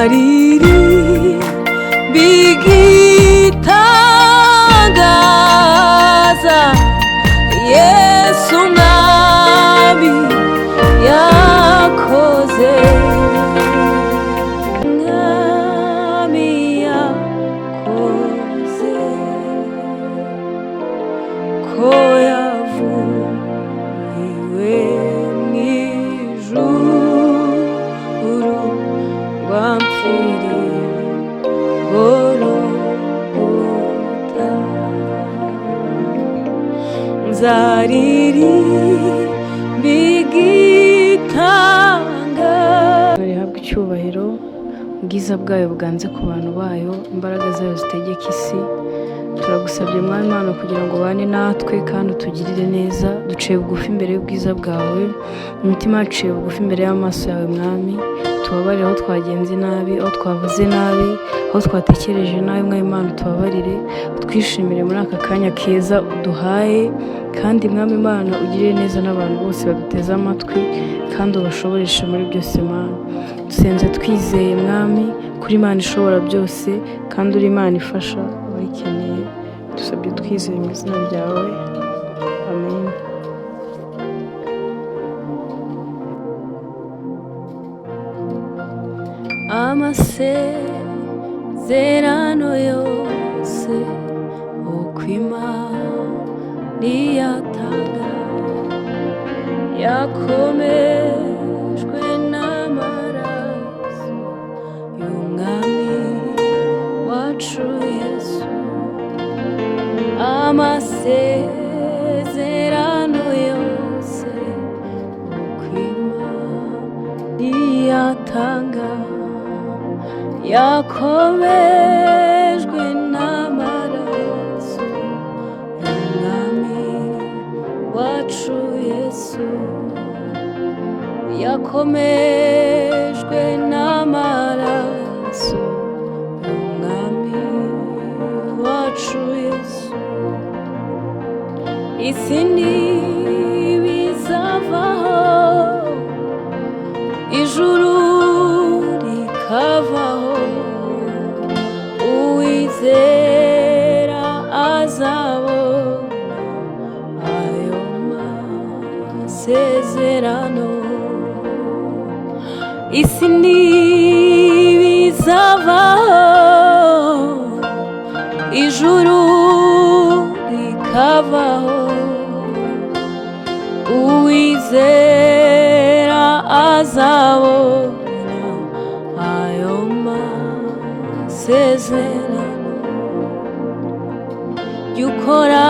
nzariri bigitangaza Yesu mwami yakoze mwami yakoze ko yavuye mw'ijuru rwampfiriye Golgotha nzaririmba igitangaza rihabwa icyubahiro ubwiza bwayo buganze ku bantu bayo imbaraga zayo zitegeka isi turagusabye mwami Imana kugira ngo ubane natwe kandi utugirire neza duciye bugufi imbere y'ubwiza bwawe imitima yacu iciye bugufi imbere y'amaso yawe mwami tubabarire aho twagenze nabi aho twavuze nabi aho twatekereje nabi mwami Imana tubabarire twishimire muri aka kanya keza uduhaye kandi mwami Imana ugirire neza n'abantu bose baduteze amatwi kandi ubashoboreshe muri byose Mana dusenze twizeye mwami kuri Imana ishobora byose kandi uri Imana ifasha abayikeneye dusabye twizeye mu izina ryawe amen. Amasezerano yose uko Imana iyatanga yakomejwe n'amaraso y'umwami wacu Yesu. Amasezerano yose uko Imana iyatanga yakomejwe n'amaraso y'umwami wacu Yesu. Yakomejwe n'amaraso y'umwami wacu Yesu. Isi ntibizavaho ijuru rikavaho uwizera azabona ayo masezerano. Isi ntibizavaho ijuru rikavaho uwizera azabona ayo masezerano. Jya ukora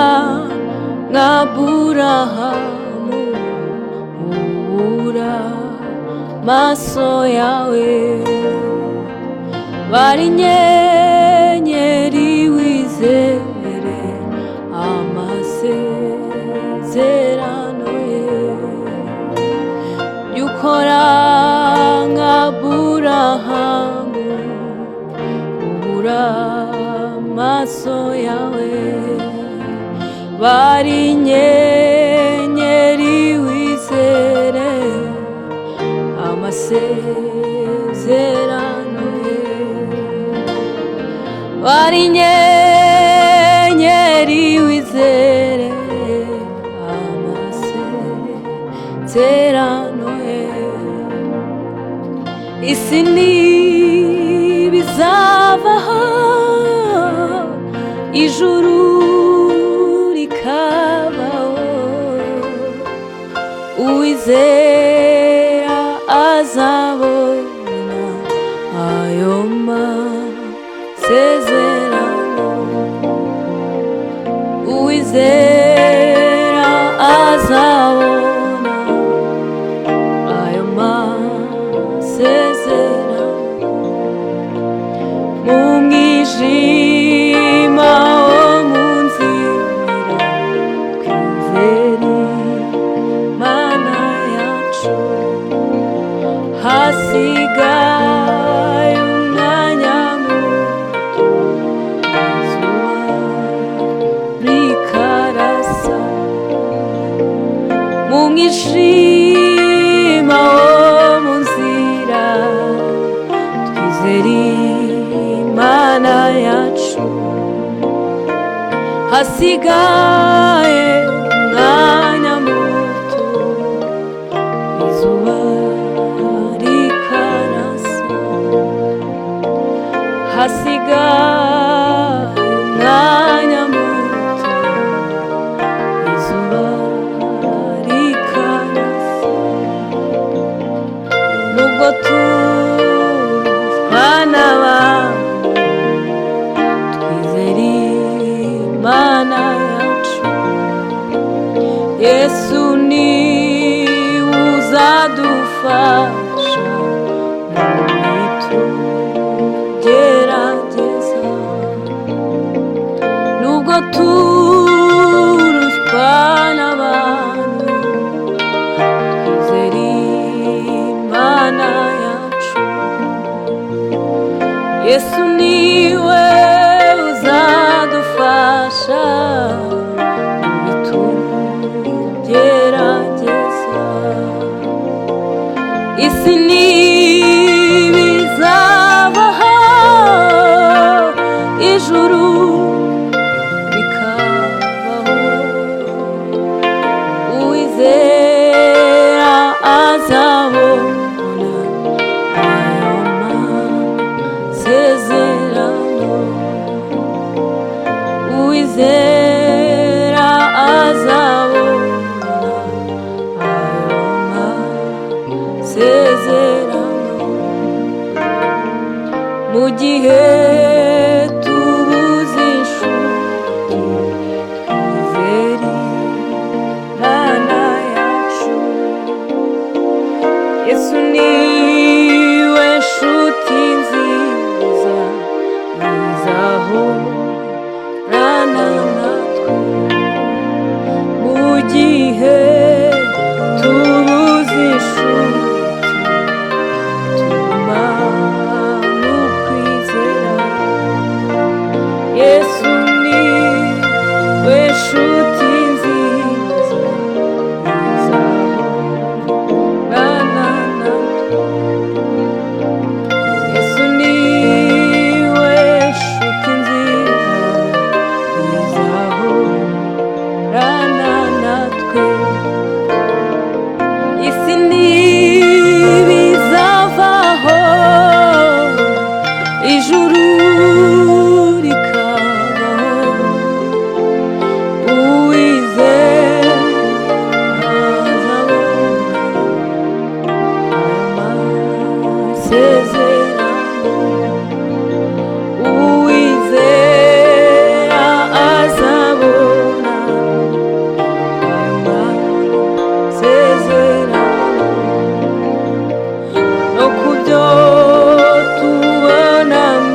nka Aburahamu ubura maso yawe bari inyenyeri wizere amasezerano ye. Jya ukora nka Aburahamu ubura maso yawe bari inyenyeri wizere amasezerano ye. Bari inyenyeri wizere amasezerano ye. Isi ntibizavaho ijuru rikabaho uwizera azabona ayo masezerano. Uwizera azabona ayo masezerano. Mu mwijima wo mu nzira twizere Imana yacu hasigaye umwanya muto izuba rikara Imana yacu. Hasigaye umwanya muto izuba rikarasa. Hasigaye umwanya muto izuba rikarasa. Nubwo turushywa n'abantu, twizere Imana yacu. Yesu niwe uzadufasha mu bitugerageza. Nubwo turushywa n'abantu, twizere Imana yacu. Yesu niwe uzadufasha mu bitugerageza. Isi ntibizabaho, ijuru rikabaho. Uwizera azabona ayo masezerano. Uwizera azabona ayo masezerano. Mu gihe tubuze inshuti, twizere Imana yacu. Yesu niwe nshuti nziza izahorana natwe. Mu gihe tubuze inshuti, tugumane ukwizera. Yesu niwe nshuti nziza izahorana natwe. Yesu niwe nshuti nziza izahorana natwe. Isi ntibizavaho, ijuru rikabaho. Uwizera azabona amasezerano. Uwizera azabona amasezerano. No ku byo tubona mu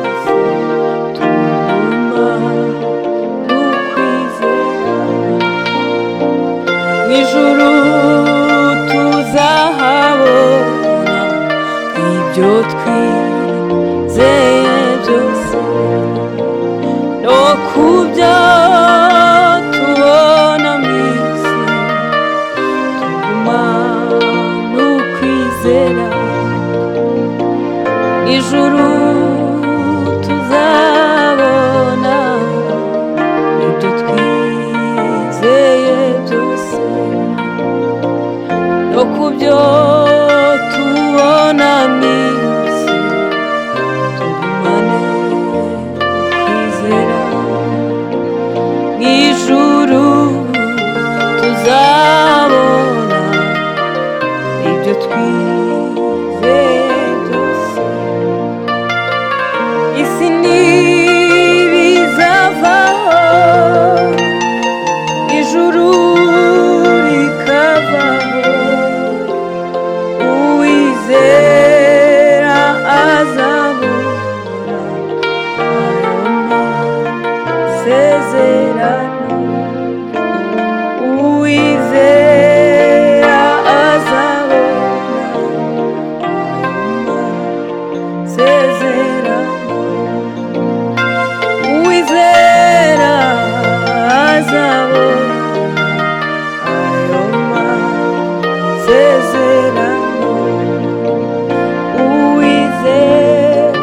isi, tuguma n'ukwizera. Mu ijuru tuzahabona ibyo twizeye byose. No ku byo tubona mu isi, tuguma n'ukwizera. Ijuru tuzabona ibyo twizeye byose. No ku byo tubona mu isi, tugumane ukwizera. Mu ijuru tuzabona ibyo twizeye byose. Isi ntibizavaho, ijuru rikavaho. Uwizera azabona ayo masezerano. Uwizera azabona ayo masezerano. Uwizera azabona ayo masezerano. Uwizera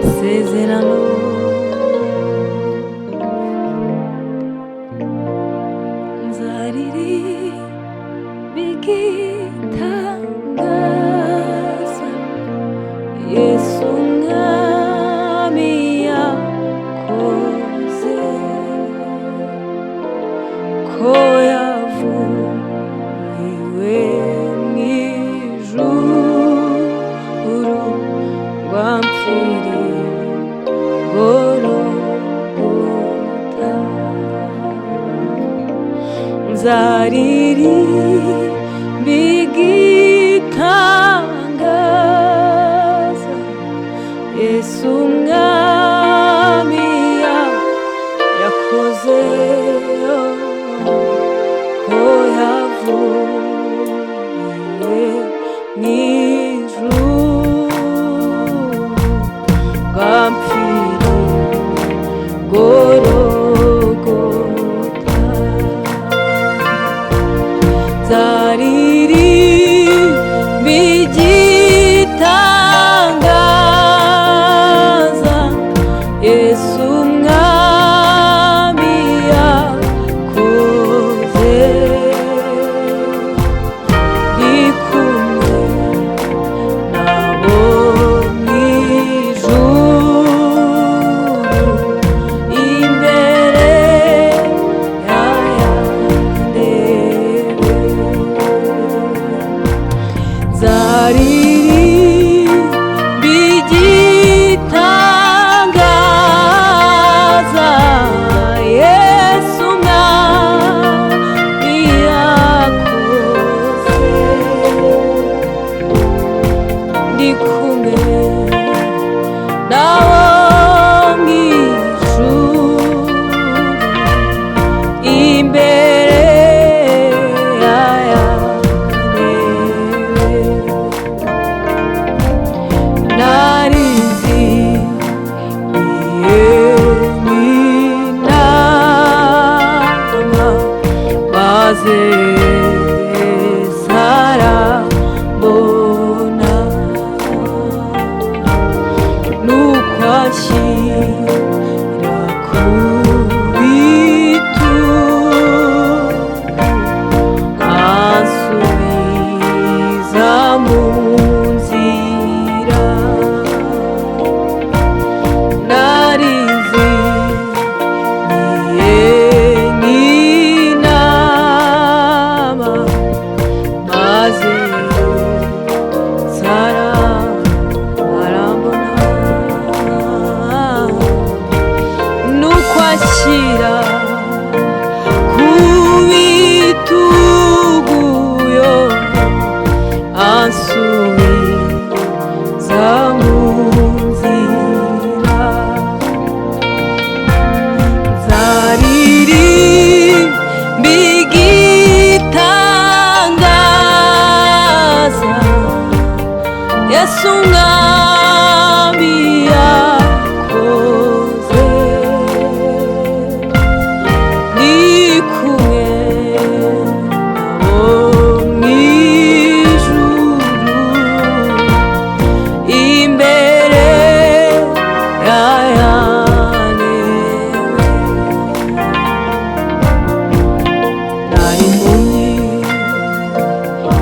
isezerano nzaririmba igitangaza Yesu umwami yakoze ko yavuye mw'ijuru rwampfiriye Golgotha nzaririmba igitangaza Yesu umwami yakoze ko yavuye mw'ijuru rwampfiriye Golgotha nzaririmba igitangaza Yesu umwami yakoze ndi kumwe nabo mw'ijuru imbere yaya ndebe nzaririmba igitangaza Yesu umwami yakoze ndi kumwe nawo mw'ijuru imbere yaya ndebe narizihiye n'inama maze sarambona nuko anshyira ku bitugu ansubiza mu nzira narizihiye n'inama maze sarambona nuko anshyira ku bitugu ansubiza mu nzira nzaririmba igitangaza Yesu umwami yakoze ndi kumwe nabo mw'ijuru imbere yaya ndebe nari impumyi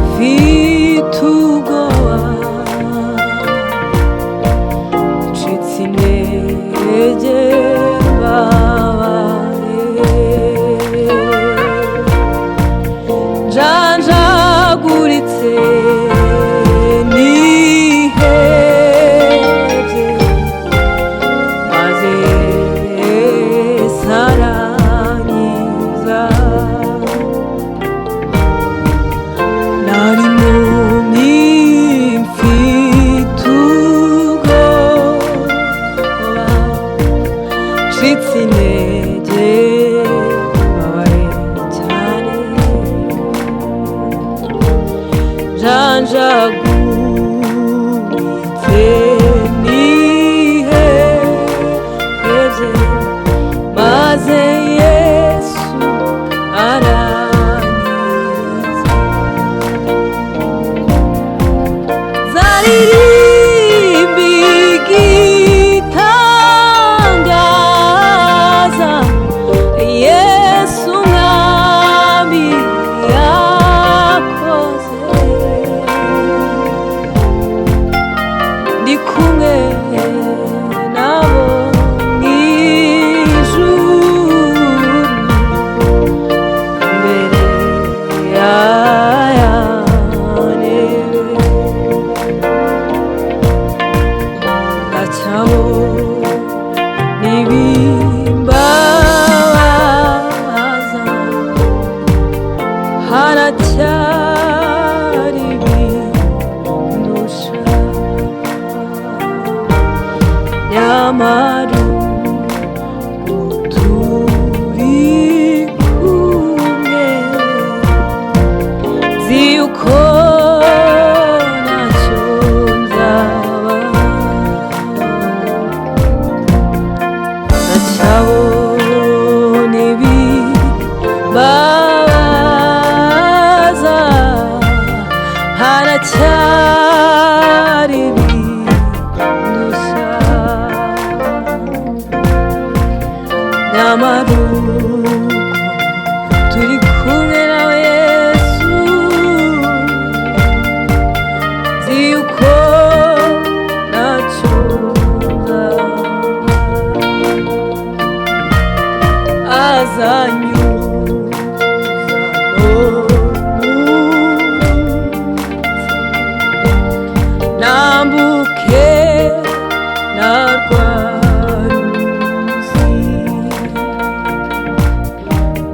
mfite ubwoba ncitse intege mbabaye njanjaguritse nihebye maze sarankiza nari impumyi mfite ubwoba ncitse intege mbabaye cyane njanjaguritse nihebye maze Yesu arankiza nzaririmba nyamara turi kumwe nzi yuko ntacyo nzaba ndacyabona ibibabaza haracyari ibindushya nyamara turi kumwe nawe Yesu nzi yuko ntacyo nzaba nambuke narwa ruzi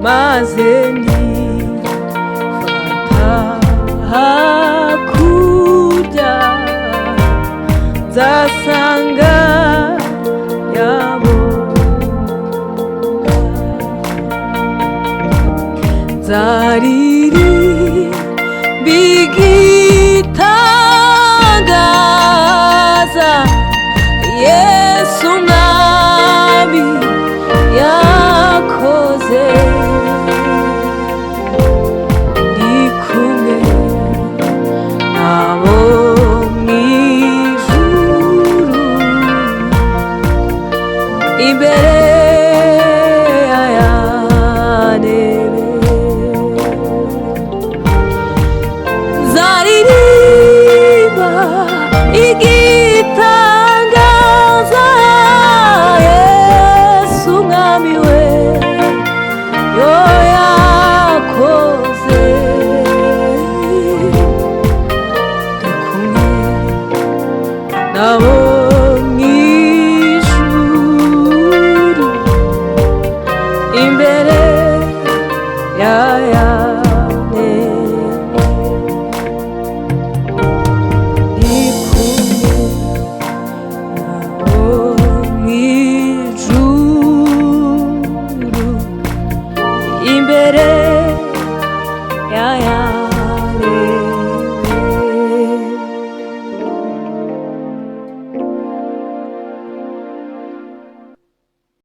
maze nifata hakurya nzasanga yabo zariri bigitangaza Yesu mwami yakoze ndi kumwe nabo mw'ijuru imbere